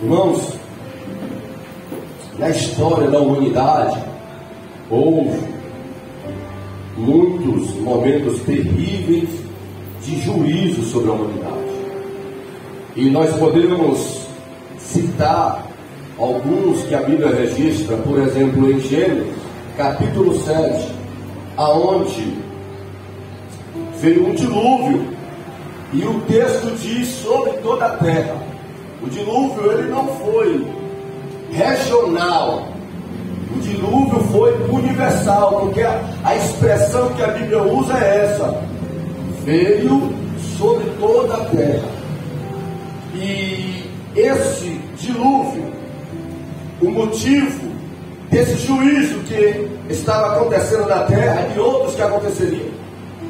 Irmãos, na história da humanidade, houve muitos momentos terríveis de juízo sobre a humanidade. E nós podemos citar alguns que a Bíblia registra, por exemplo, em Gênesis, capítulo 7, aonde veio um dilúvio, e o texto diz sobre toda a terra. O dilúvio, ele não foi regional, o dilúvio foi universal, porque a expressão que a Bíblia usa é essa: veio sobre toda a terra. E esse dilúvio, o motivo desse juízo que estava acontecendo na terra e outros que aconteceriam,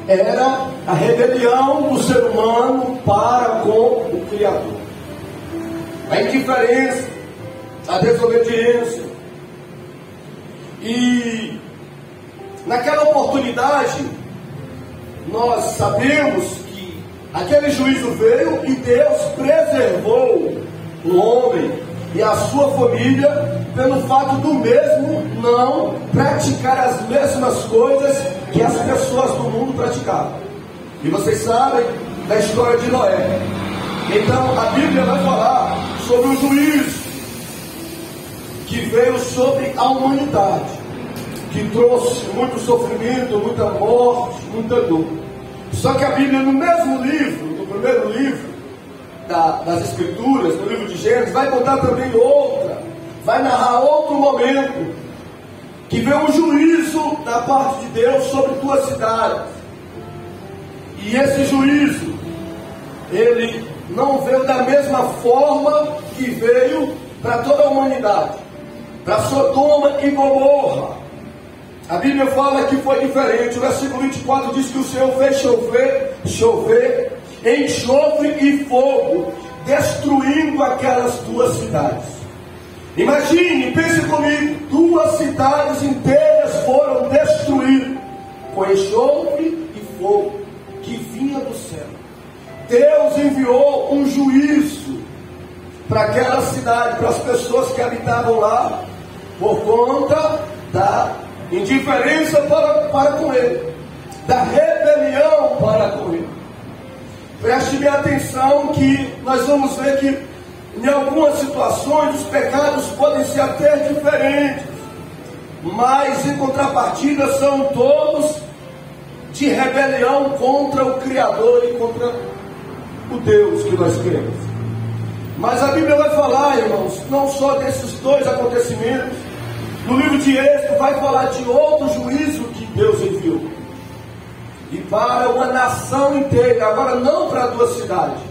era a rebelião do ser humano para com o Criador, a indiferença, a desobediência. E naquela oportunidade nós sabemos que aquele juízo veio e Deus preservou o homem e a sua família pelo fato do mesmo não praticar as mesmas coisas que as pessoas do mundo praticavam. E vocês sabem da história de Noé. Então a Bíblia vai falar sobre o juízo que veio sobre a humanidade, que trouxe muito sofrimento, muita morte, muita dor. Só que a Bíblia, no mesmo livro, no primeiro livro das Escrituras, no livro de Gênesis, vai contar também vai narrar outro momento, que veio um juízo da parte de Deus sobre duas cidades. E esse juízo, ele não veio da mesma forma que veio para toda a humanidade, para Sodoma e Gomorra. A Bíblia fala que foi diferente. O versículo 24 diz que o Senhor fez chover enxofre e fogo, destruindo aquelas duas cidades. Imagine, pense comigo, duas cidades inteiras foram destruídas com enxofre e fogo que vinha do céu. Deus enviou um juízo para aquela cidade, para as pessoas que habitavam lá, por conta da indiferença para com ele, da rebelião para com ele. Preste bem atenção que nós vamos ver que em algumas situações os pecados podem ser até diferentes, mas em contrapartida são todos de rebelião contra o Criador e contra o Deus que nós cremos. Mas a Bíblia vai falar, irmãos, não só desses dois acontecimentos. No livro de Êxodo vai falar de outro juízo que Deus enviou, e para uma nação inteira, agora não para duas cidades.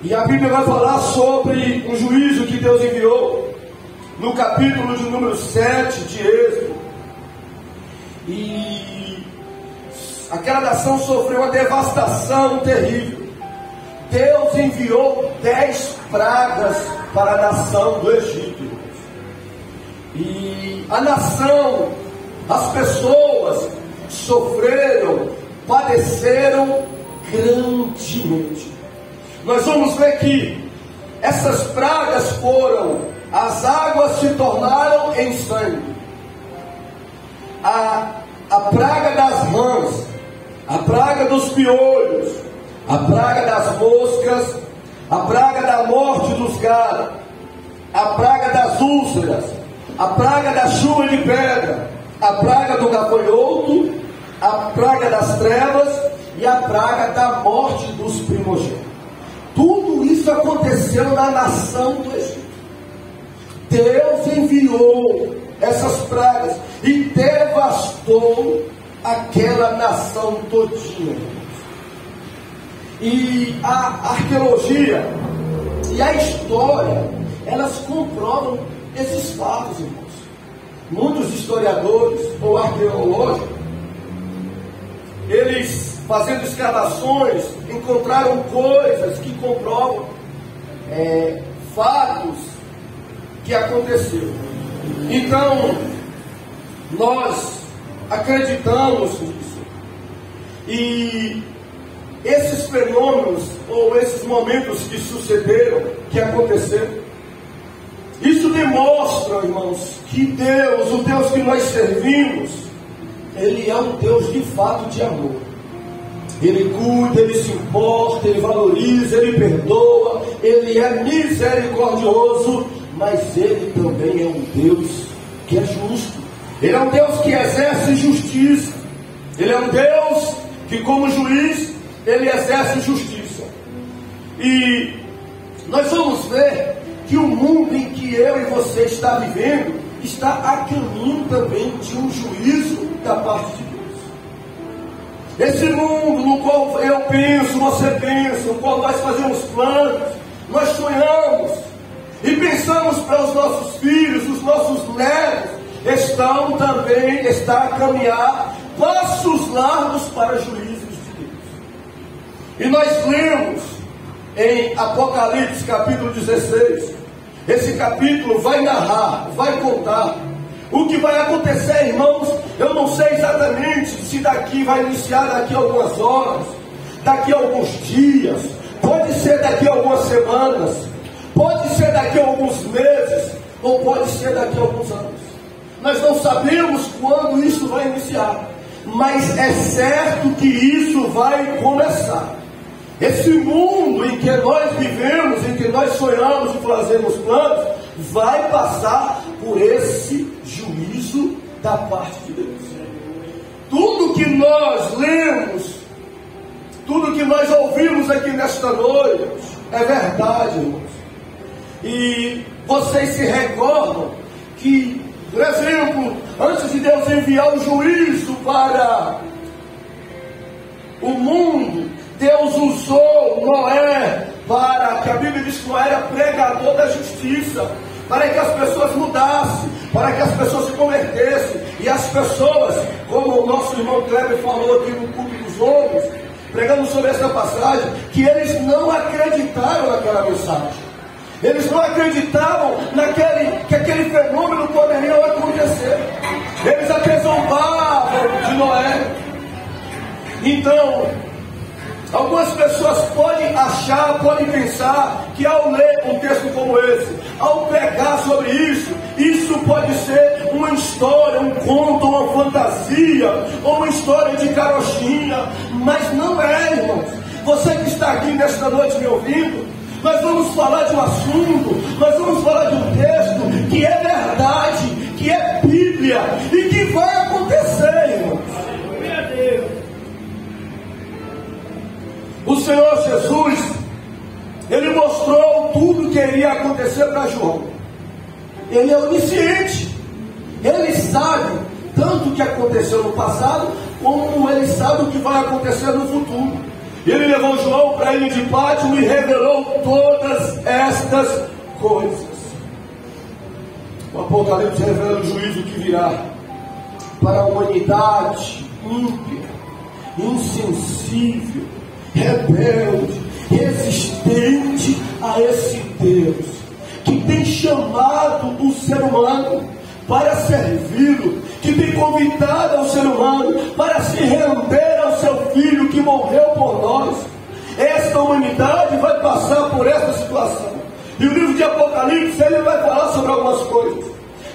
E a Bíblia vai falar sobre um juízo que Deus enviou no capítulo de número 7 de Êxodo. E aquela nação sofreu uma devastação terrível. Deus enviou 10 pragas para a nação do Egito. E a nação, as pessoas sofreram, padeceram grandemente. Nós vamos ver que essas pragas foram: as águas se tornaram em sangue, a praga das rãs, a praga dos piolhos, a praga das moscas, a praga da morte dos gados, a praga das úlceras, a praga da chuva de pedra, a praga do gafanhoto, a praga das trevas e a praga da morte dos primogênitos. Tudo isso aconteceu na nação do Egito. Deus enviou essas pragas e devastou aquela nação todinha. E a arqueologia e a história, elas comprovam esses fatos, irmãos. Muitos historiadores ou arqueológicos, eles, fazendo escavações, encontraram coisas que comprovam fatos que aconteceram. Então, nós acreditamos nisso. E esses fenômenos, ou esses momentos que sucederam, que aconteceram, demonstra, irmãos, que Deus, o Deus que nós servimos, Ele é um Deus de fato de amor. Ele cuida, Ele se importa, Ele valoriza, Ele perdoa, Ele é misericordioso, mas Ele também é um Deus que é justo. Ele é um Deus que exerce justiça. Ele é um Deus que, como juiz, Ele exerce justiça. E nós vamos ver que o mundo em que eu e você está vivendo está a caminho também de um juízo da parte de Deus. Esse mundo no qual eu penso, você pensa, no qual nós fazemos planos, nós sonhamos e pensamos para os nossos filhos, os nossos netos, está a caminhar passos largos para juízos de Deus. E nós lemos em Apocalipse capítulo 16, esse capítulo vai narrar, vai contar o que vai acontecer, irmãos. Eu não sei exatamente se daqui vai iniciar daqui a algumas horas, daqui a alguns dias, pode ser daqui a algumas semanas, pode ser daqui a alguns meses, ou pode ser daqui a alguns anos. Nós não sabemos quando isso vai iniciar, mas é certo que isso vai começar. Esse mundo em que nós vivemos, em que nós sonhamos e fazemos planos, vai passar por esse juízo da parte de Deus. Tudo que nós lemos, tudo que nós ouvimos aqui nesta noite, é verdade, irmãos. E vocês se recordam que, por exemplo, antes de Deus enviar o juízo para o mundo, Deus usou Noé para, que a Bíblia diz que Noé era pregador da justiça, para que as pessoas mudassem, para que as pessoas se convertessem, e as pessoas, como o nosso irmão Kleber falou aqui no culto dos homens, pregando sobre essa passagem, que eles não acreditaram naquela mensagem. Eles não acreditavam que aquele fenômeno poderia acontecer. Eles até zombavam de Noé. Então, algumas pessoas podem achar, podem pensar que ao ler um texto como esse, ao pegar sobre isso, isso pode ser uma história, um conto, uma fantasia, ou uma história de carochinha, mas não é, irmãos. Você que está aqui nesta noite me ouvindo, nós vamos falar de um assunto, nós vamos falar de um texto que é verdade, que é Bíblia e que vai acontecer, irmãos. O Senhor Jesus, Ele mostrou tudo que iria acontecer para João. Ele é onisciente. Ele sabe tanto o que aconteceu no passado, como Ele sabe o que vai acontecer no futuro. Ele levou João para a ilha de Pátimo e revelou todas estas coisas. O Apocalipse revela o juízo que virá para a humanidade ímpia, insensível, rebelde, resistente a esse Deus que tem chamado o ser humano para servi-lo, que tem convidado ao ser humano para se render ao seu Filho que morreu por nós. Esta humanidade vai passar por esta situação. E o livro de Apocalipse, ele vai falar sobre algumas coisas.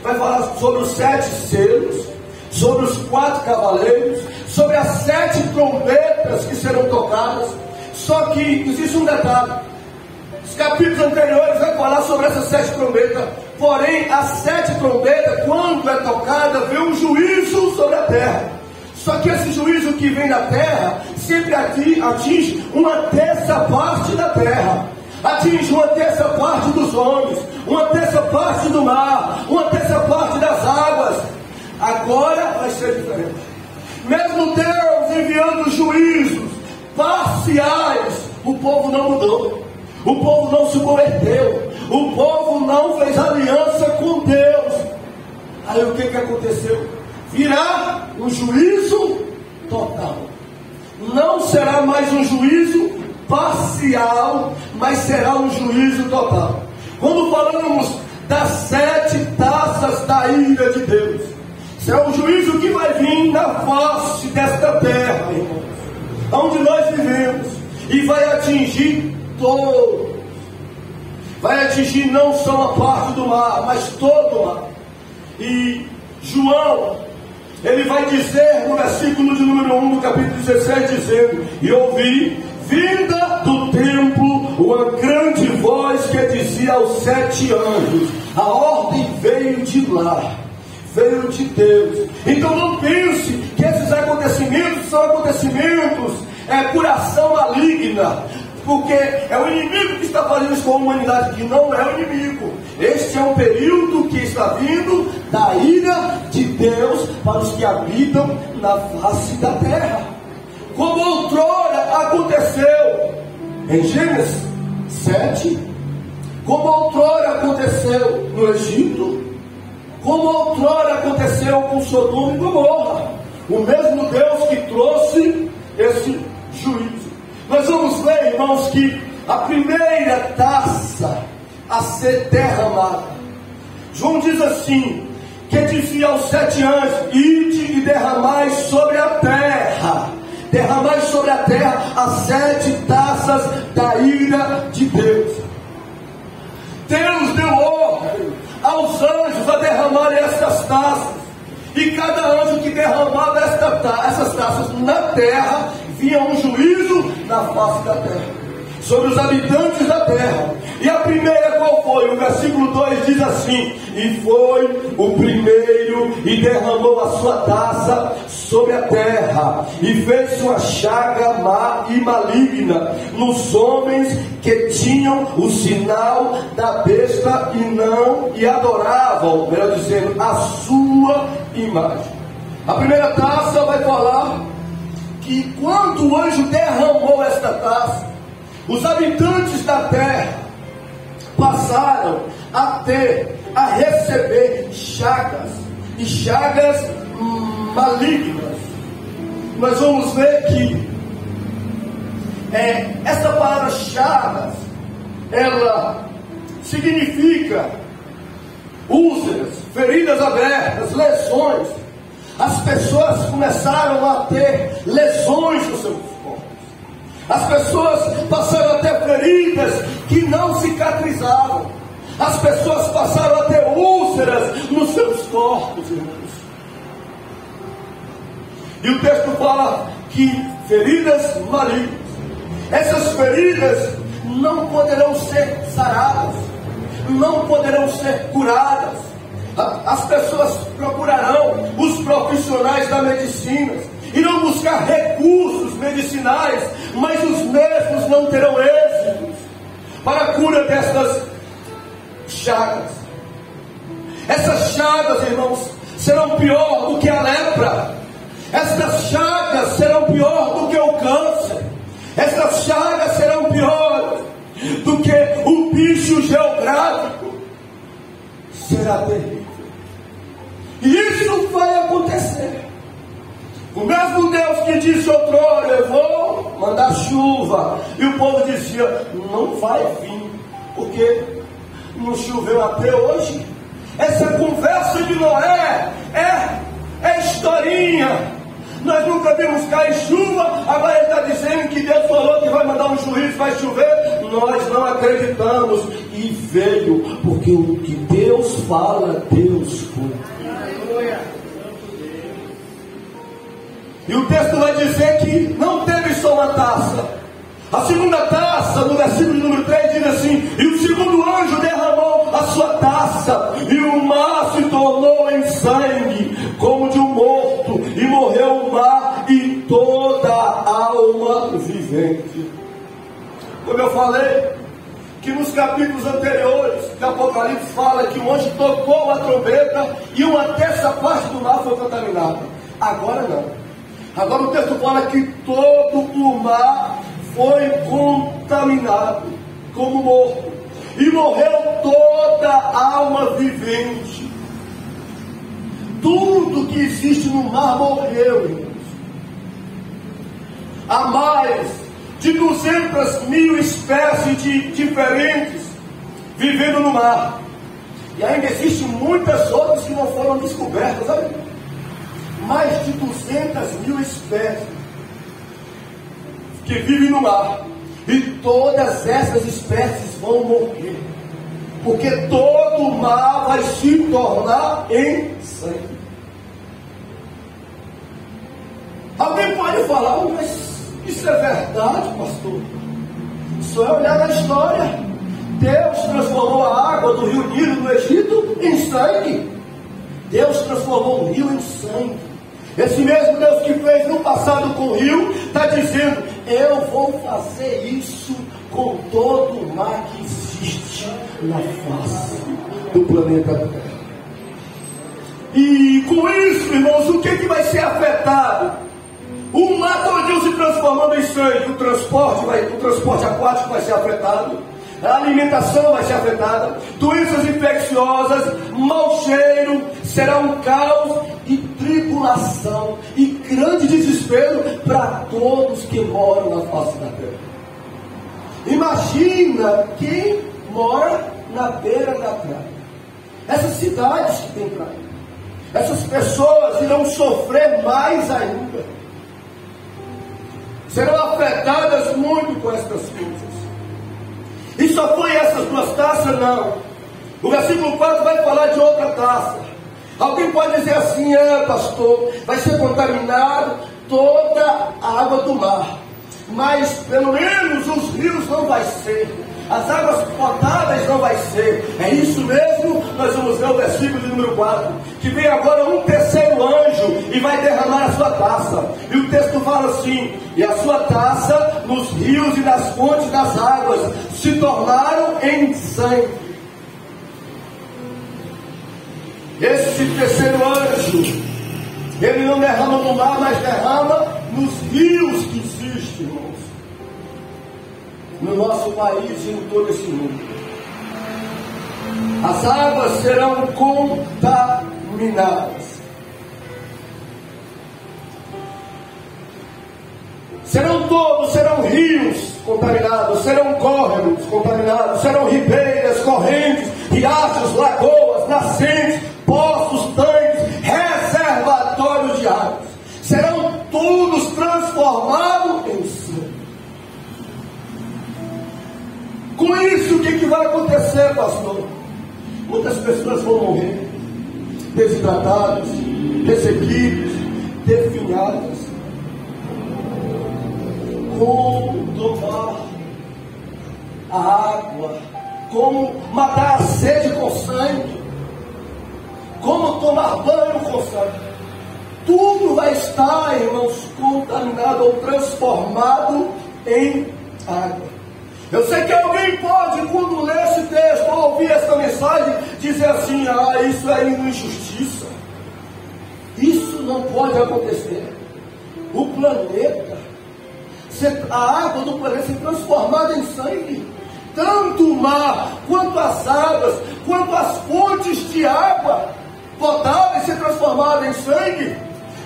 Vai falar sobre os 7 selos, sobre os 4 cavaleiros, sobre as 7 trombetas que serão tocadas. Só que existe um detalhe: os capítulos anteriores vai falar sobre essas 7 trombetas. Porém, as 7 trombetas, quando é tocada, vem um juízo sobre a terra. Só que esse juízo que vem da terra sempre atinge uma terça parte da terra, atinge uma terça parte dos homens, uma terça parte do mar, uma terça parte das águas. Agora vai ser diferente. Mesmo Deus enviando juízos parciais, o povo não mudou, o povo não se converteu, o povo não fez aliança com Deus. Aí o que aconteceu? Virá um juízo total. Não será mais um juízo parcial, mas será um juízo total. Quando falamos das 7 taças da ira de Deus, será um juízo que vai vir na face desta terra, irmãos, onde nós vivemos, e vai atingir todos. vai atingir não só uma parte do mar, mas todo o mar. E João, ele vai dizer no versículo de número 1 do capítulo 16, dizendo: e ouvi, vinda do templo, uma grande voz que dizia aos 7 anjos: a ordem veio de lá, veio de Deus. Então não pense que esses acontecimentos são acontecimentos por ação maligna, porque é o inimigo que está fazendo isso com a humanidade, que não é o inimigo. Este é um período que está vindo da ira de Deus para os que habitam na face da terra, como outrora aconteceu em Gênesis 7, como outrora aconteceu no Egito, como outrora aconteceu com Sodoma e Gomorra. O mesmo Deus que trouxe esse juízo. Nós vamos ver, irmãos, que a primeira taça a ser derramada, João diz assim, que dizia aos 7 anjos: ide e derramai sobre a terra, derramai sobre a terra as 7 taças da ira de Deus. Deus deu ordem aos anjos a derramarem essas taças, e cada anjo que derramava essas taças na terra, vinha um juízo na face da terra, sobre os habitantes da terra. E a primeira qual foi? O versículo 2 diz assim: e foi o primeiro e derramou a sua taça sobre a terra, e fez uma chaga má e maligna nos homens que tinham o sinal da besta e adoravam, melhor dizendo, a sua imagem. A primeira taça vai falar que quando o anjo derramou esta taça, os habitantes da terra passaram a receber chagas, e chagas malignas. Nós vamos ver que essa palavra chagas, ela significa úlceras, feridas abertas, lesões. As pessoas começaram a ter lesões nos seus corpos. As pessoas passaram a ter feridas que não cicatrizavam. As pessoas passaram a ter úlceras nos seus corpos, irmãos. E o texto fala que feridas malignas, essas feridas não poderão ser saradas, não poderão ser curadas. As pessoas procurarão os profissionais da medicina, irão buscar recursos medicinais, mas os mesmos não terão êxitos para a cura destas chagas. Essas chagas, irmãos, serão pior do que a lepra. Estas chagas serão pior do que o câncer. Estas chagas serão pior do que o bicho geográfico. Será terrível. E isso vai acontecer. O mesmo Deus que disse outrora: eu vou mandar chuva, e o povo dizia: não vai vir, porque não choveu até hoje. Essa conversa de Noé é historinha. Nós nunca vimos cair chuva, agora ele está dizendo que Deus falou que vai mandar um juízo, vai chover. Nós não acreditamos, e veio, porque o que Deus fala, Deus cumpre. E o texto vai dizer que não teve só uma taça. A segunda taça, no versículo número 3, diz assim: e o segundo anjo derramou a sua taça, e o mar se tornou em sangue, como de um morto, e morreu o mar e toda a alma vivente. Como eu falei, que nos capítulos anteriores de Apocalipse fala que o anjo tocou a trombeta e uma terça parte do mar foi contaminada. Agora não. Agora o texto fala que todo o mar foi contaminado, como morto, e morreu toda a alma vivente. Tudo que existe no mar morreu, irmãos. Há mais de 200.000 espécies diferentes vivendo no mar. E ainda existem muitas outras que não foram descobertas, sabe? Mais de 200.000 espécies que vivem no mar. E todas essas espécies vão morrer. porque todo o mar vai se tornar em sangue. Alguém pode falar, mas isso é verdade, pastor? Só é olhar na história. Deus transformou a água do rio Nilo no Egito em sangue. Deus transformou o rio em sangue. Esse mesmo Deus que fez no passado com o rio, está dizendo, eu vou fazer isso com todo o mar que existe na face do planeta Terra. E com isso, irmãos, o que vai ser afetado? O mar todinho se transformando em sangue, o transporte aquático vai ser afetado, a alimentação vai ser afetada, doenças infecciosas, mau cheiro, será um caos e tribulação e grande desespero para todos que moram na face da terra. Imagina quem mora na beira da praia, essas cidades que tem praia, essas pessoas irão sofrer mais ainda. Serão afetadas muito com estas coisas. E só foi essas duas taças? Não. O versículo 4 vai falar de outra taça. Alguém pode dizer assim, pastor, vai ser contaminado toda a água do mar. Mas pelo menos os rios não vai ser. As águas potáveis não vai ser. É isso mesmo? Nós vamos ver o versículo de número 4. Que vem agora um terceiro anjo e vai derramar a sua taça. E o texto fala assim, e a sua taça nos rios e nas fontes das águas se tornaram em sangue. Esse terceiro anjo, ele não derrama no mar, mas derrama nos rios que existem, irmãos, no nosso país e em todo esse mundo. As águas serão contaminadas. Serão rios contaminados, serão córregos contaminados, serão ribeiras, correntes, riachos, lagoas, nascentes, poços, tanques, reservatórios de águas. Serão todos transformados em sangue. Com isso, o que vai acontecer, pastor? Muitas pessoas vão morrer, desidratadas, ressequidas, definhadas. Como tomar a água, como matar a sede com sangue, como tomar banho com sangue. Tudo vai estar, irmãos, contaminado ou transformado em água. Eu sei que alguém pode, quando ler esse texto ou ouvir essa mensagem, dizer assim, isso é injustiça. Isso não pode acontecer. O planeta, a água do planeta ser transformada em sangue. Tanto o mar, quanto as águas, quanto as fontes de água potáveis ser transformadas em sangue.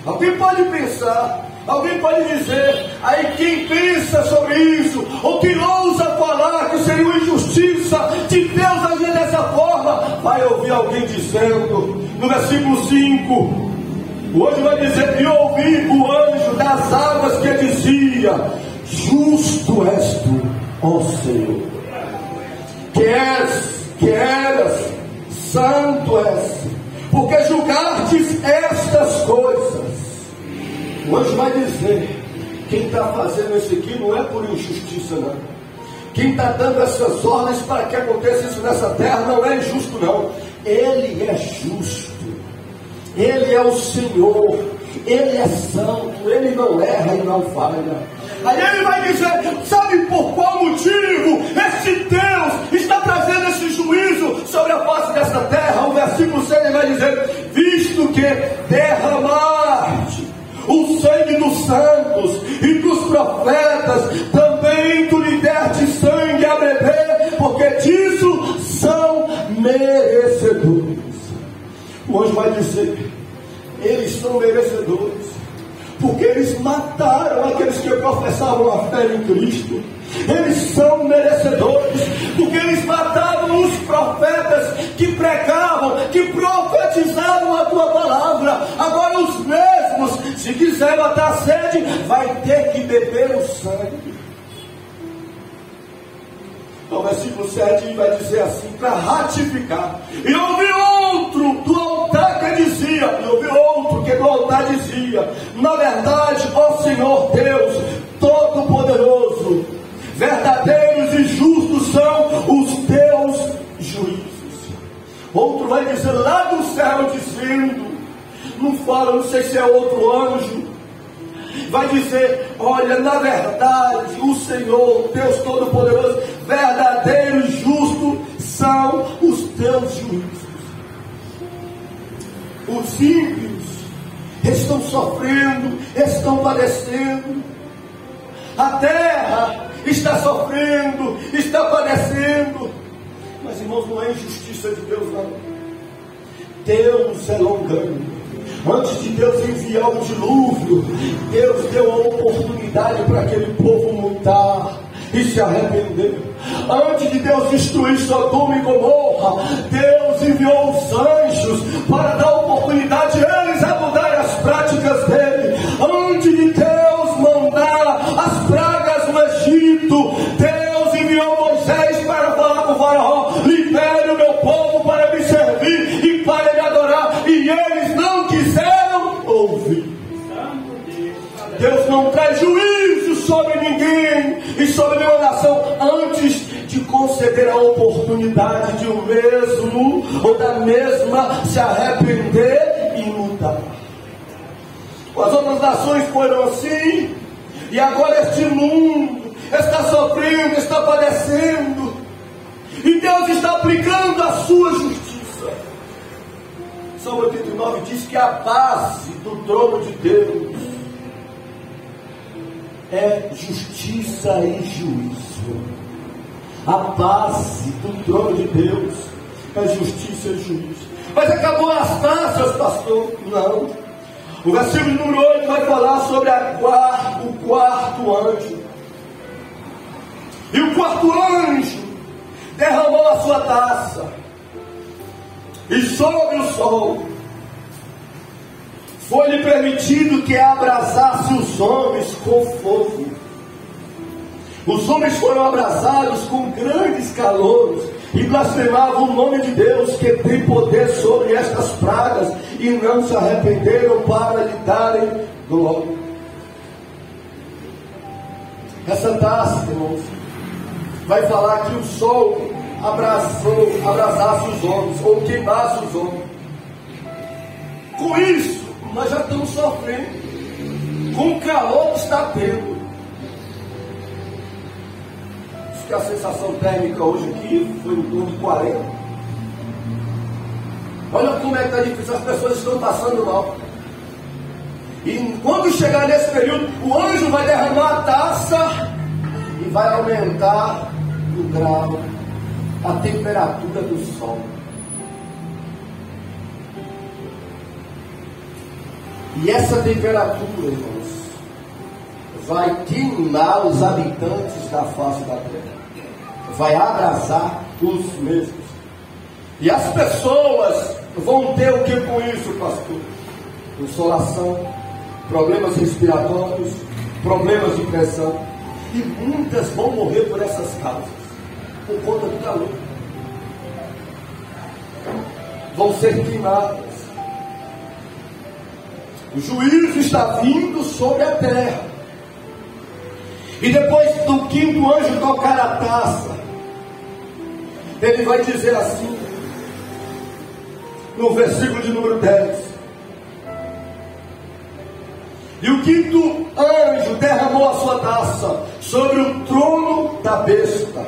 Alguém pode pensar, alguém pode dizer, aí quem pensa sobre isso, ou que ousa falar que seria uma injustiça de Deus agir dessa forma, vai ouvir alguém dizendo, no versículo 5, hoje vai dizer, e ouvi o anjo das águas que dizia, justo és tu, ó Senhor, que eras, santo és, porque julgastes estas coisas. O anjo vai dizer, quem está fazendo isso aqui não é por injustiça, não. Quem está dando essas ordens para que aconteça isso nessa terra não é injusto, não. Ele é justo. Ele é o Senhor. Ele é santo. Ele não erra e não falha. Aí ele vai dizer, sabe por qual motivo esse Deus está trazendo esse juízo sobre a face dessa terra? O versículo 6 ele vai dizer, visto que derramaste o sangue dos santos e dos profetas, também tu lhe deste sangue a beber, porque disso são merecedores. O anjo vai dizer, eles são merecedores, porque eles mataram aqueles que professavam a fé em Cristo. Eles são merecedores, porque eles matavam os profetas que pregavam, que profetizavam a tua palavra. Agora os mesmos, se quiser matar a sede, vai ter que beber o sangue. No versículo 7 vai dizer assim, para ratificar. E ouvi outro do altar que dizia, na verdade, ó Senhor Deus Todo-Poderoso, verdadeiros e justos são os teus juízos. Outro vai dizer lá do céu, dizendo, não fala, não sei se é outro anjo, vai dizer, olha, na verdade, o Senhor, Deus Todo-Poderoso, verdadeiro e justo são os teus juízos. Os ímpios estão sofrendo, estão padecendo, a terra está sofrendo, está padecendo, mas irmãos, não é injustiça de Deus não. Deus é longânimo. Antes de Deus enviar o dilúvio, Deus deu a oportunidade para aquele povo mudar e se arrepender. Antes de Deus destruir Sodoma e Gomorra, Deus enviou os anjos para dar oportunidade a eles a mudarem as práticas dele. Antes de Deus mandar as pragas no Egito, Deus enviou Moisés para falar com o faraó, libere o meu povo para me servir e para me adorar, e eles não quiseram ouvir. Deus não traz juízo sobre ninguém e sobre nenhuma nação antes de conceder a oportunidade de o mesmo ou da mesma se arrepender e mudar. As outras nações foram assim, e agora este mundo está sofrendo, está padecendo, e Deus está aplicando a sua justiça. Salmo 89 diz que a base do trono de Deus é justiça e juízo. A base do trono de Deus é justiça e juízo. Mas acabou as taças, pastor? Não. O versículo número 8 vai falar sobre o quarto anjo. E o quarto anjo derramou a sua taça, e sobre o sol foi-lhe permitido que abrasasse os homens com fogo. Os homens foram abrasados com grandes calores e blasfemavam o nome de Deus, que tem poder sobre estas pragas, e não se arrependeram para lhe darem glória. Essa taça, irmãos, vai falar que o sol abrasasse os homens, ou queimasse os homens. Com isso, nós já estamos sofrendo com o calor que está tendo. Diz que a sensação térmica hoje aqui foi em torno de 40. Olha como é que está difícil, as pessoas estão passando mal. E quando chegar nesse período, o anjo vai derramar a taça e vai aumentar o grau, a temperatura do sol. E essa temperatura, irmãos, vai queimar os habitantes da face da terra, vai abrasar os mesmos. E as pessoas vão ter o que com isso, pastor? Insolação, problemas respiratórios, problemas de pressão, e muitas vão morrer por essas causas, por conta do calor. Vão ser queimadas. O juízo está vindo sobre a terra. E depois do quinto anjo tocar a taça, ele vai dizer assim, no versículo de número 10: e o quinto anjo derramou a sua taça sobre o trono da besta,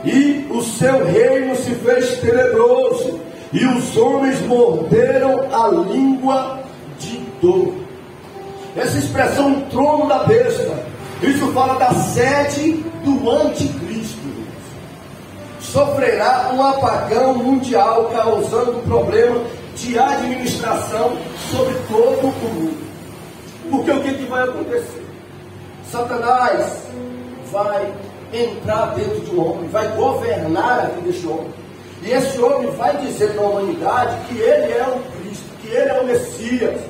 e o seu reino se fez tenebroso, e os homens morderam a língua de dor. Essa expressão, trono da besta, isso fala da sede do anticristo. Sofrerá um apagão mundial, causando problema de administração sobre todo o mundo. Porque o que vai acontecer? Satanás vai entrar dentro de um homem, vai governar a vida deste homem. E esse homem vai dizer para a humanidade que ele é o Cristo, que ele é o Messias.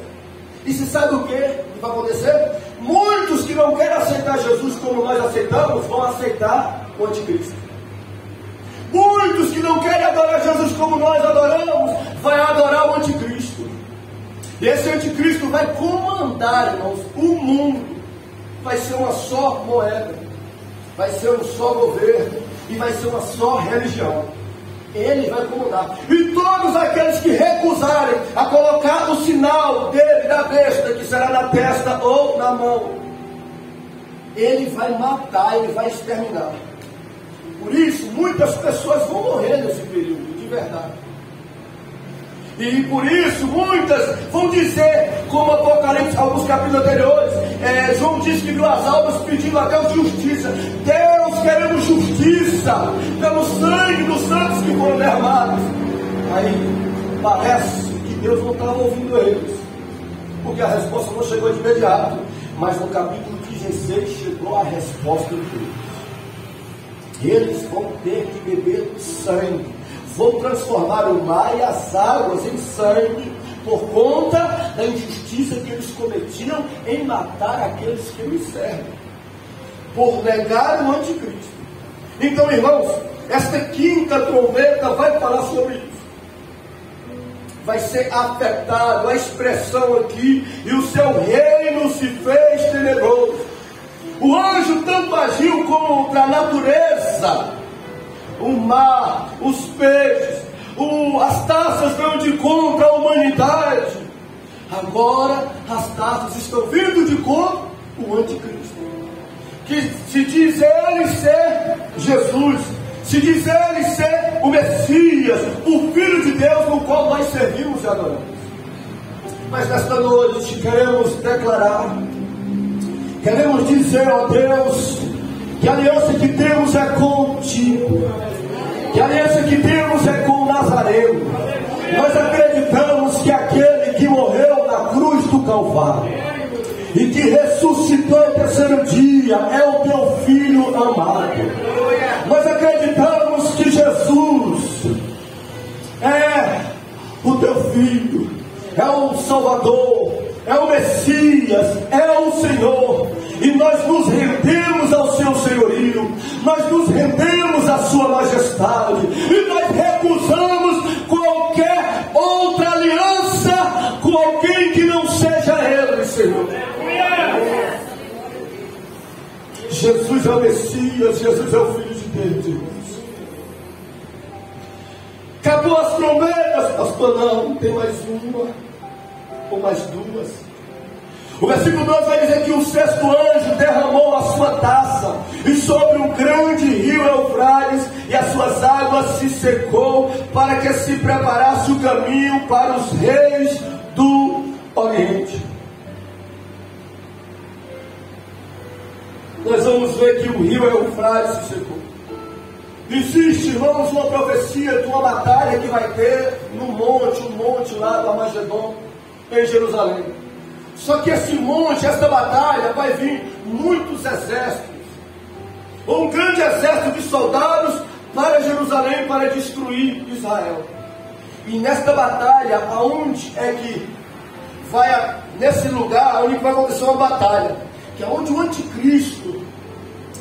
E se sabe o que vai acontecer? Muitos que não querem aceitar Jesus como nós aceitamos, vão aceitar o anticristo. não querem adorar Jesus como nós adoramos, vai adorar o anticristo. E esse anticristo vai comandar, irmãos, o mundo. Vai ser uma só moeda, vai ser um só governo e vai ser uma só religião. Ele vai comandar. E todos aqueles que recusarem a colocar o sinal dele, da besta, que será na testa ou na mão, ele vai matar, ele vai exterminar. Por isso, muitas pessoas vão morrer nesse período, de verdade. E por isso, muitas vão dizer, como Apocalipse, alguns capítulos anteriores, João diz que viu as almas pedindo a Deus justiça. Deus, queremos justiça, pelo sangue dos santos que foram derramados. Aí, parece que Deus não estava ouvindo eles, porque a resposta não chegou de imediato. Mas no capítulo 16 chegou a resposta de Deus. Eles vão ter que beber sangue. Vou transformar o mar e as águas em sangue, por conta da injustiça que eles cometiam em matar aqueles que me servem, por negar o anticristo. Então, irmãos, esta quinta trombeta vai falar sobre isso. Vai ser afetado, a expressão aqui, e o seu reino se fez tenebroso. O anjo tanto agiu contra a natureza, o mar, os peixes, as taças veio de contra a humanidade. Agora as taças estão vindo de contra o anticristo, que se diz ele ser Jesus, se diz ele ser o Messias, o Filho de Deus, no qual nós servimos e adoramos. Mas nesta noite queremos declarar, queremos dizer, ó Deus, que a aliança que temos é contigo, que a aliança que temos é com o Nazareno. Nós acreditamos que aquele que morreu na cruz do Calvário e que ressuscitou no terceiro dia é o teu Filho amado. Nós acreditamos que Jesus é o teu Filho, é o Salvador, é o Messias, é o Senhor. E nós nos rendemos ao seu senhorio, nós nos rendemos à sua majestade, e nós recusamos qualquer outra aliança com alguém que não seja ele, Senhor. Jesus é o Messias, Jesus é o Filho de Deus, irmãos. Acabou as trombetas, pastor? Não, tem mais uma ou mais duas. O versículo 2 vai dizer que o sexto anjo derramou a sua taça, e sobre um grande rio Eufrates, e as suas águas se secou, para que se preparasse o caminho para os reis do Oriente. Nós vamos ver que o rio Eufrates se secou. Existe, irmãos, uma profecia de uma batalha que vai ter no monte, um monte lá do Armagedon, em Jerusalém. Só que esse monte, essa batalha, vai vir muitos exércitos, um grande exército de soldados para Jerusalém, para destruir Israel. E nesta batalha, aonde é que vai, nesse lugar, onde vai acontecer uma batalha, que é onde o anticristo,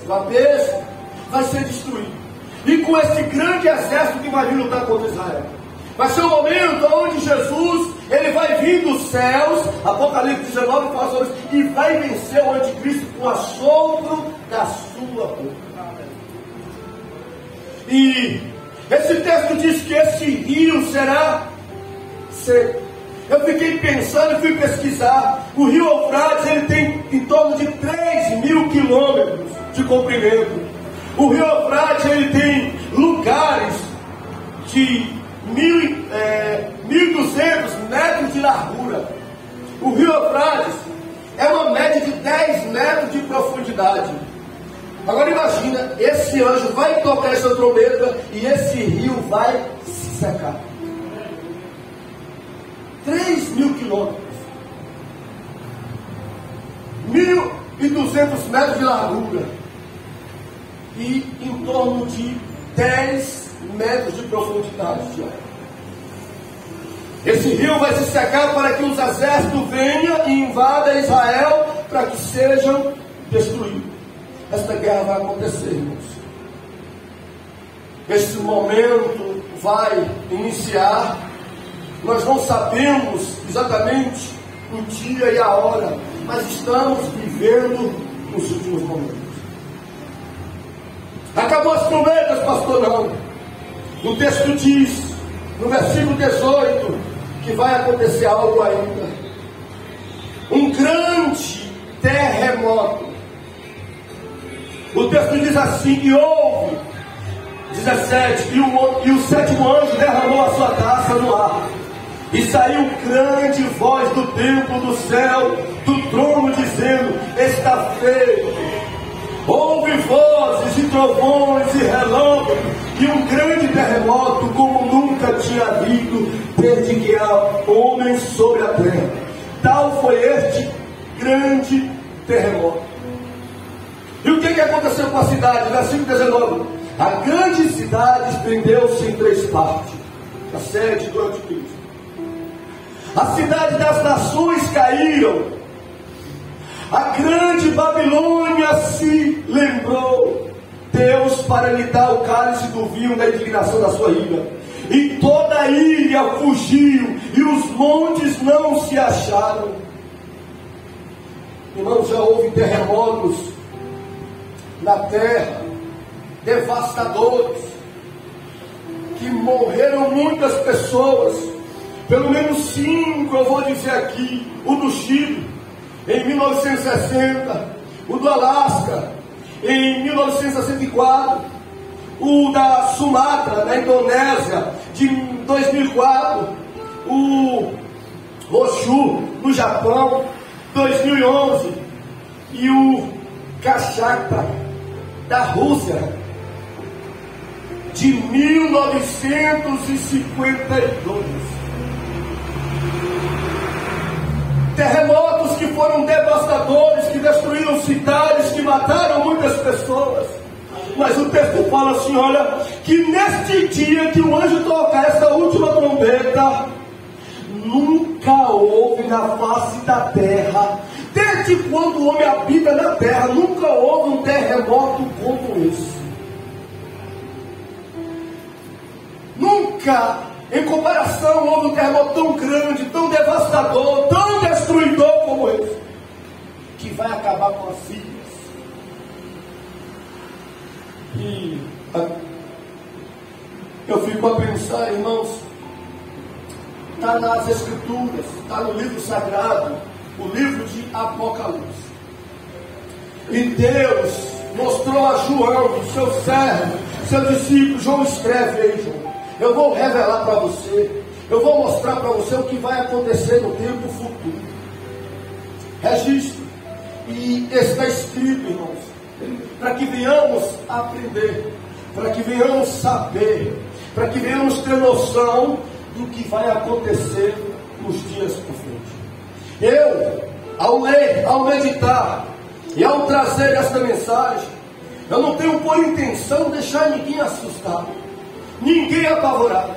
a besta, vai ser destruído. E com esse grande exército que vai vir lutar contra Israel. Vai ser o momento onde Jesus, ele vai vir dos céus, Apocalipse 19 fala sobre isso, e vai vencer o anticristo com o assopro da sua boca. E esse texto diz que esse rio será seco. Eu fiquei pensando e fui pesquisar. O rio Eufrates, ele tem em torno de 3.000 quilômetros de comprimento. O rio Eufrates, ele tem lugares de 1.200 metros de largura. O rio Eufrates é uma média de 10 metros de profundidade. Agora imagina, esse anjo vai tocar essa trombeta e esse rio vai se secar. 3.000 quilômetros, 1.200 metros de largura e em torno de 10 metros de profundidade de água. Esse rio vai se secar para que os exércitos venham e invadam Israel, para que sejam destruídos. Esta guerra vai acontecer, irmãos. Esse momento vai iniciar. Nós não sabemos exatamente o dia e a hora, mas estamos vivendo nos últimos momentos. Acabou as promessas, pastor? Não. O texto diz, no versículo 18, que vai acontecer algo ainda. Um grande terremoto. O texto diz assim, e houve, 17, e o sétimo anjo derramou a sua taça no ar. E saiu grande voz do templo do céu, do trono, dizendo, está feito. Houve vozes e trovões e relâmpagos, e um grande terremoto, como nunca tinha havido, desde que há homens sobre a terra. Tal foi este grande terremoto. E o que aconteceu com a cidade? Versículo 19. A grande cidade estendeu-se em 3 partes. A sede do anticristo. A cidade das nações caíram. A grande Babilônia se lembrou. Deus para lhe dar o cálice do vinho da indignação da sua ira. E toda a ilha fugiu, e os montes não se acharam. Irmãos, já houve terremotos na terra, devastadores, que morreram muitas pessoas, pelo menos 5, eu vou dizer aqui, o do Chile, em 1960, o do Alasca, em 1964, o da Sumatra, na Indonésia, de 2004, o Honshu, no Japão, 2011, e o Kashaka, da Rússia, de 1952. Terremotos que foram devastadores, que destruíram cidades, que mataram muitas pessoas. Mas o texto fala assim, olha, que neste dia que o anjo tocar essa última trombeta, nunca houve na face da terra, desde quando o homem habita na terra, nunca houve um terremoto como esse. Nunca, em comparação, houve um terremoto tão grande, tão devastador, tão destruidor como esse, que vai acabar com as ilhas. E eu fico a pensar, irmãos, está nas Escrituras, está no livro sagrado, o livro de Apocalipse. E Deus mostrou a João, seu servo, seu discípulo. João, escreve aí, João. Eu vou revelar para você, eu vou mostrar para você o que vai acontecer no tempo futuro. Registre. E está escrito, irmãos, para que venhamos aprender, para que venhamos saber, para que venhamos ter noção do que vai acontecer nos dias por frente. Eu, ao ler, ao meditar e ao trazer esta mensagem, eu não tenho por intenção deixar ninguém assustado, ninguém apavorado,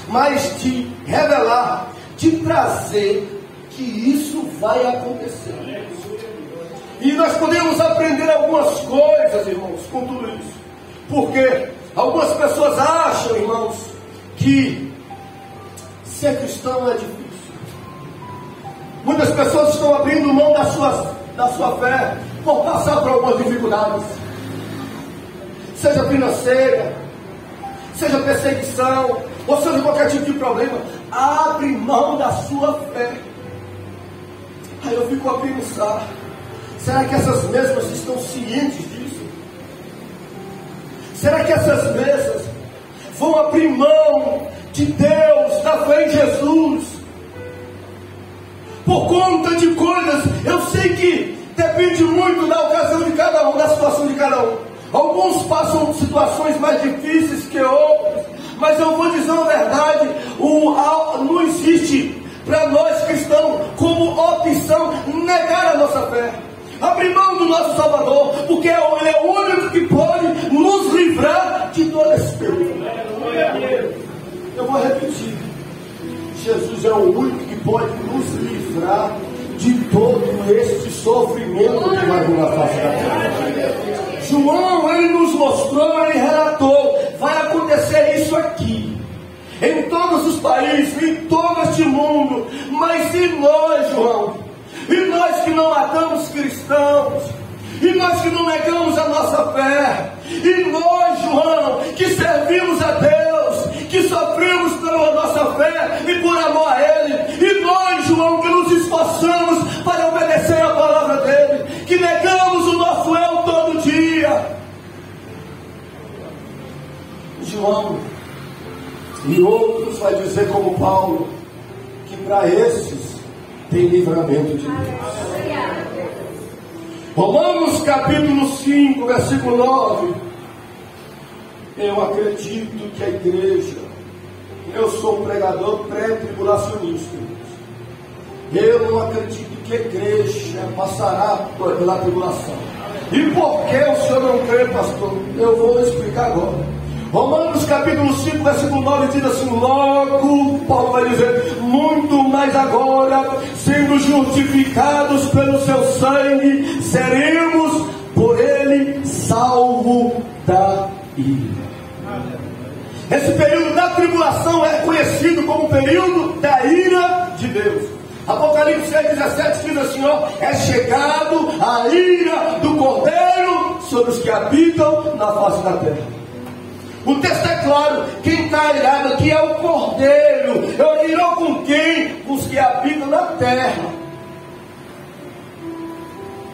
mas de revelar, de trazer que isso vai acontecer. E nós podemos aprender algumas coisas, irmãos, com tudo isso. Porque algumas pessoas acham, irmãos, que ser cristão é difícil. Muitas pessoas estão abrindo mão da sua fé por passar por algumas dificuldades. Seja financeira, seja perseguição, ou seja qualquer tipo de problema. Abre mão da sua fé. Aí eu fico a pensar, será que essas mesmas estão cientes disso? Será que essas mesas vão abrir mão de Deus, da fé em Jesus, por conta de coisas? Eu sei que depende muito da ocasião de cada um, da situação de cada um. Alguns passam situações mais difíceis que outros, mas eu vou dizer a verdade, não existe para nós cristãos como opção negar a nossa fé, abrir mão do nosso Salvador, porque Ele é o único que pode nos livrar de todo esse perigo. Eu vou repetir, Jesus é o único que pode nos livrar de todo esse sofrimento que vai vir na face da terra. João, ele nos mostrou, ele relatou, vai acontecer isso aqui, em todos os países, em todo este mundo. Mas e nós, João? E nós que não matamos cristãos? E nós que não negamos a nossa fé? E nós, João, que servimos a Deus, que sofremos pela nossa fé e por amor a Ele? E nós, João, que nos esforçamos para obedecer a palavra dEle, que negamos o nosso eu todo dia? João e outros vai dizer como Paulo, que para esses tem livramento de Deus. Romanos capítulo 5, versículo 9. Eu acredito que a igreja, eu sou um pregador pré-tribulacionista. Eu não acredito que a igreja passará pela tribulação. E por que o senhor não crê, pastor? Eu vou explicar agora. Romanos capítulo 5, versículo 9 diz assim: logo, Paulo vai dizer, muito mais agora, sendo justificados pelo seu sangue, seremos por ele salvo da ira. Esse período da tribulação é conhecido como o período da ira de Deus. Apocalipse 6,17 diz assim: ó, é chegado a ira do Cordeiro sobre os que habitam na face da terra. O texto é claro, quem está irado aqui é o Cordeiro. Eu irou com quem? Com os que habitam na terra.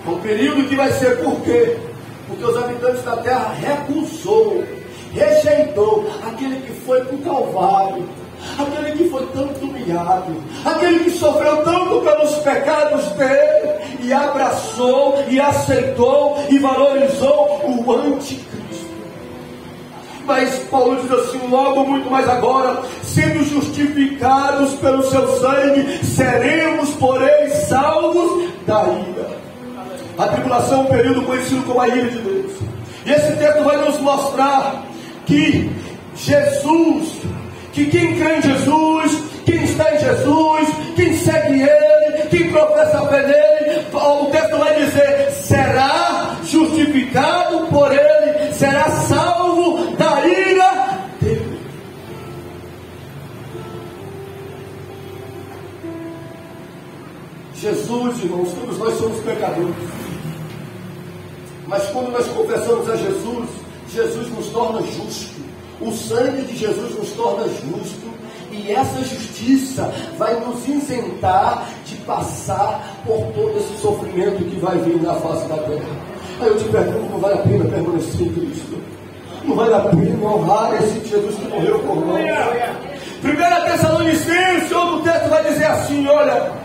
É um período que vai ser por quê? Porque os habitantes da terra rejeitou aquele que foi para o Calvário, aquele que foi tanto humilhado, aquele que sofreu tanto pelos pecados dele, e abraçou, e aceitou, e valorizou o anticristo. Mas Paulo diz assim: logo, muito mais agora, sendo justificados pelo seu sangue, seremos por ele salvos da ira. A tribulação é um período conhecido como a ira de Deus. E esse texto vai nos mostrar que Jesus, que quem crê em Jesus, quem está em Jesus, quem segue Ele, quem professa a fé nele, o texto vai dizer, será justificado por Ele, será salvo da ira dele. Jesus, irmãos, todos nós somos pecadores. Mas quando nós confessamos a Jesus, Jesus nos torna justo. O sangue de Jesus nos torna justo. E essa justiça vai nos isentar de passar por todo esse sofrimento que vai vir na face da terra. Aí eu te pergunto, não vale a pena permanecer em Cristo? Não vale a pena honrar esse Jesus que morreu por nós? 1 Tessalonicenses, outro texto vai dizer assim, olha...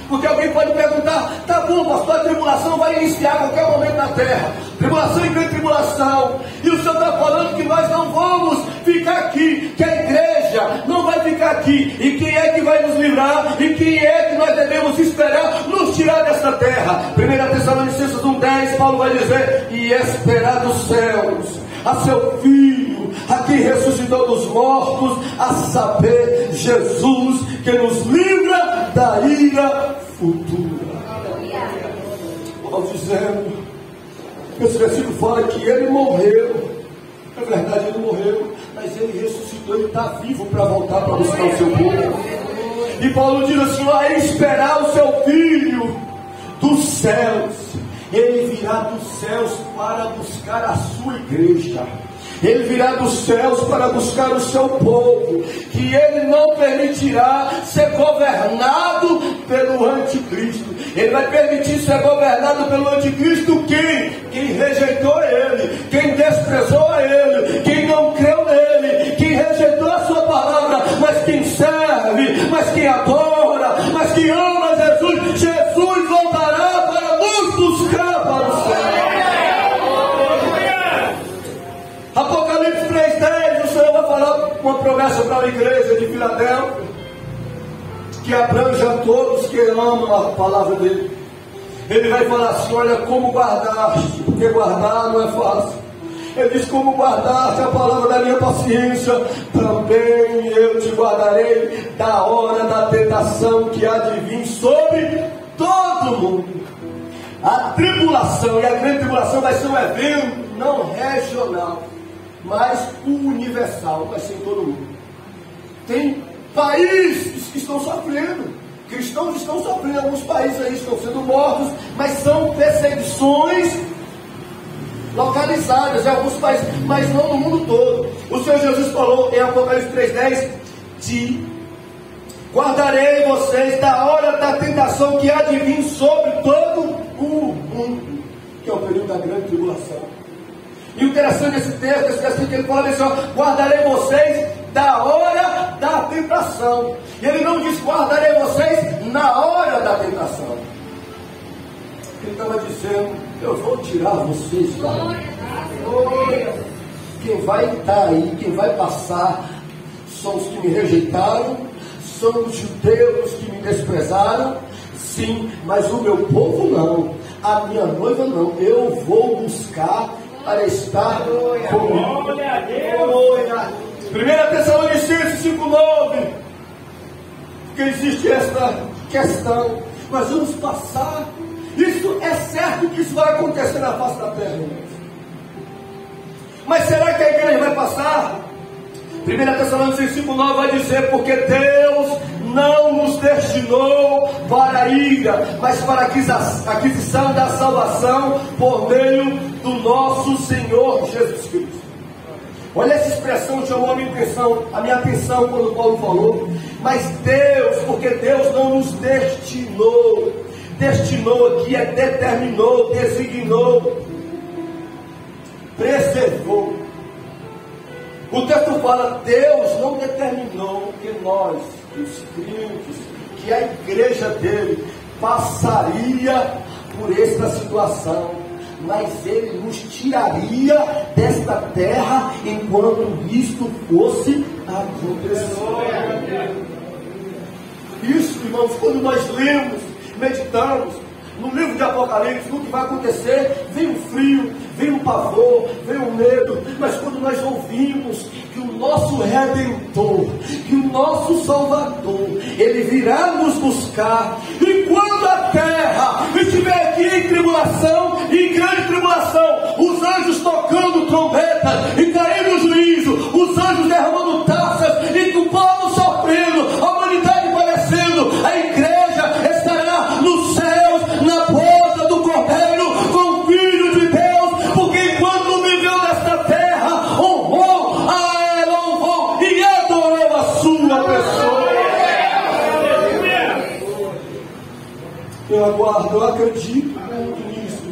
Porque alguém pode perguntar, tá bom, pastor, a tribulação vai iniciar a qualquer momento na terra. Tribulação e grande tribulação. E o Senhor está falando que nós não vamos ficar aqui, que a igreja não vai ficar aqui. E quem é que vai nos livrar? E quem é que nós devemos esperar nos tirar desta terra? 1 Tessalonicenses 1,10, Paulo vai dizer, e esperar dos céus a seu Filho, a quem ressuscitou dos mortos, a saber, Jesus, que nos livra da ira futura. Paulo dizendo, esse versículo fala que ele morreu. É verdade, ele morreu, mas ele ressuscitou, ele está vivo para voltar para buscar o seu povo. E Paulo diz assim, a esperar o seu Filho dos céus. Ele virá dos céus para buscar a sua igreja. Ele virá dos céus para buscar o seu povo, que ele não permitirá ser governado pelo anticristo. Ele vai permitir ser governado pelo anticristo quem? Quem rejeitou ele, quem desprezou a ele, quem não creu nele, quem rejeitou a sua palavra, mas quem serve, mas quem adora, mas quem ama Jesus. Jesus voltará para nos buscar para o céu. Apocalipse 3,10, o Senhor vai falar uma promessa para a igreja de Filadélfia, que abrange a todos que amam a palavra dele. Ele vai falar assim, olha como guardaste, porque guardar não é fácil. Ele diz, como guardaste a palavra da minha paciência, também eu te guardarei da hora da tentação que há de vir sobre todo mundo. A tribulação, e a grande tribulação vai ser um evento não regional. mas universal, vai ser em todo mundo. Tem países que estão sofrendo, cristãos estão sofrendo, alguns países aí estão sendo mortos, mas são perseguições localizadas em alguns países, mas não no mundo todo. O Senhor Jesus falou em Apocalipse 3,10 de guardarei vocês da hora da tentação que há de vir sobre todo o mundo, que é o período da grande tribulação. E o interessante desse texto é que ele fala assim, ó, guardarei vocês da hora da tentação. E ele não diz guardarei vocês na hora da tentação. Ele estava dizendo, eu vou tirar vocês lá. Quem vai estar aí, quem vai passar, são os que me rejeitaram, são os judeus que me desprezaram, sim, mas o meu povo não, a minha noiva não, eu vou buscar para estar comigo. 1 Tessalonicenses 5,9, porque existe esta questão, mas vamos passar, isso é certo que isso vai acontecer na face da terra, mas será que a igreja vai passar? 1 Tessalonicenses 5,9 vai dizer, porque Deus não nos destinou para a ira, mas para a aquisição da salvação por meio do nosso Senhor Jesus Cristo. Olha essa expressão, chamou a minha atenção quando Paulo falou, mas Deus, porque Deus não nos destinou aqui é determinou, designou, preservou. O texto fala, Deus não determinou que nós, os crentes, que a igreja dele passaria por esta situação, mas ele nos tiraria desta terra enquanto isto fosse acontecer. Isso, irmãos, quando nós lemos, meditamos no livro de Apocalipse, no que vai acontecer, vem o frio, vem o pavor, vem o medo, mas quando nós ouvimos que o nosso Redentor, que o nosso Salvador, ele virá nos buscar, e quando a terra estiver aqui em tribulação, em grande tribulação, os anjos tocando trombetas e caindo o juízo, os anjos derramando taças e o povo sofrendo, a humanidade padecendo, a igreja estará nos céus, na boca do Cordeiro, com o Filho de Deus, porque enquanto viveu nesta terra, honrou, louvou e adorou a sua pessoa. Eu aguardo, eu acredito nisso.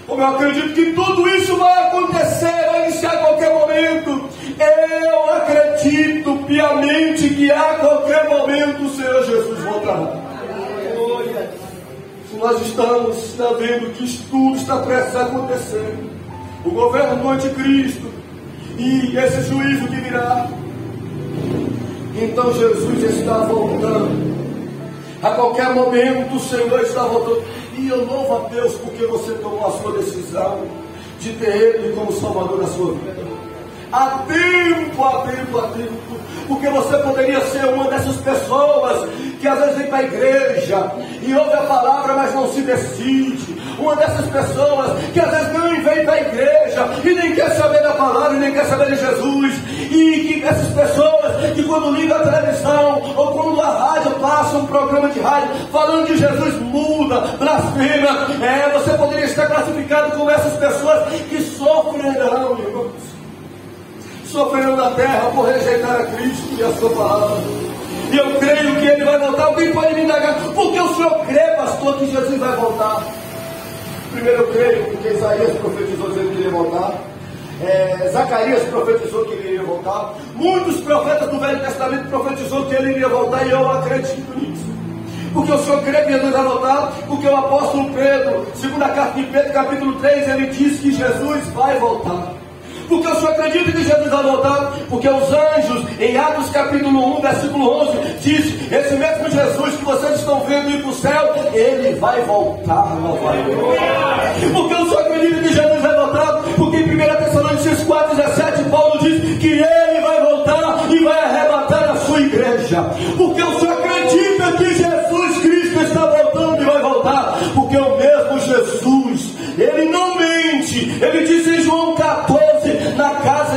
Como eu acredito que tudo isso vai acontecer, vai iniciar a qualquer momento. Eu acredito piamente que a qualquer momento o Senhor Jesus voltará. Se nós estamos vendo que isso tudo está prestes a acontecer, o governo do anticristo e esse juízo que virá, então Jesus está voltando. A qualquer momento o Senhor está voltando. E eu louvo a Deus porque você tomou a sua decisão de ter Ele como Salvador da sua vida. Há tempo, porque você poderia ser uma dessas pessoas que às vezes vem para a igreja e ouve a palavra, mas não se decide. Uma dessas pessoas que às vezes nem vem para a igreja e nem quer saber da palavra, e nem quer saber de Jesus. E que essas pessoas que quando ligam a televisão ou quando a rádio passa um programa de rádio falando de Jesus, muda, blasfema. Você poderia estar classificado como essas pessoas que sofrerão, irmãos. Sofrerão na terra por rejeitar a Cristo e a sua palavra. E eu creio que Ele vai voltar. Alguém pode me indagar, por que o senhor crê, pastor, que Jesus vai voltar? Primeiro eu creio, porque Isaías profetizou dizendo que ele ia voltar. Zacarias profetizou que ele iria voltar. Muitos profetas do Velho Testamento profetizou que ele iria voltar, e eu acredito nisso. Porque o senhor crê que Jesus vai voltar? Porque o apóstolo Pedro, segunda carta de Pedro, capítulo 3, ele diz que Jesus vai voltar. Porque o senhor acredita que Jesus vai voltar? Porque os anjos, em Atos capítulo 1, versículo 11, diz, esse mesmo Jesus que vocês estão vendo ir para o céu, ele vai voltar novamente. Porque o senhor acredita que Jesus vai voltar? Porque em 1 Tessalonicenses 4,17, Paulo diz que ele vai voltar e vai arrebatar a sua igreja. Porque o senhor acredita que Jesus Cristo está voltando e vai voltar? Porque o mesmo Jesus, ele não mente. Ele diz em João 14, na casa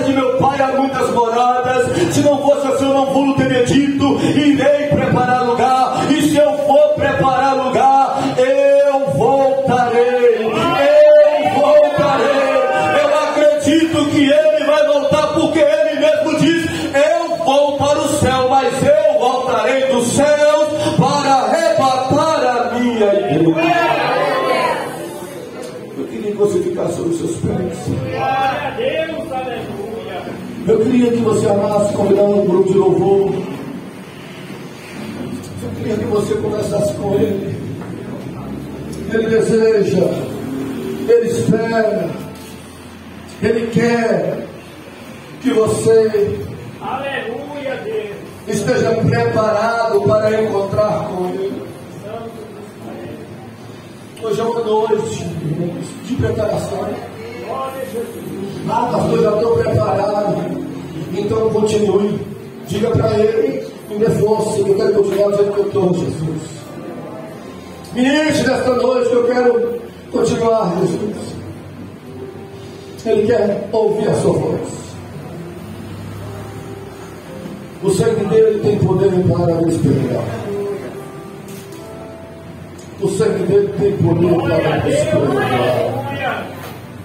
no céu, mas eu voltarei dos céus para arrebatar a minha igreja. Eu queria que você ficasse sobre os seus pés. Glória a Deus, aleluia. Eu queria que você amasse convidando um grupo de louvor. Eu queria que você conversasse com Ele. Ele deseja, Ele espera, Ele quer que você, aleluia, Deus, esteja preparado para encontrar com Ele. Hoje é uma noite de preparação. glória a Jesus. Pastor, já estou preparado. Então continue. Diga para Ele, me dê força, eu quero continuar do jeito que eu estou, Jesus. Me enche nesta noite que eu quero continuar, Jesus. Ele quer ouvir a sua voz. O sangue dele tem poder para nos perdoar. O sangue dele tem poder para nos perdoar.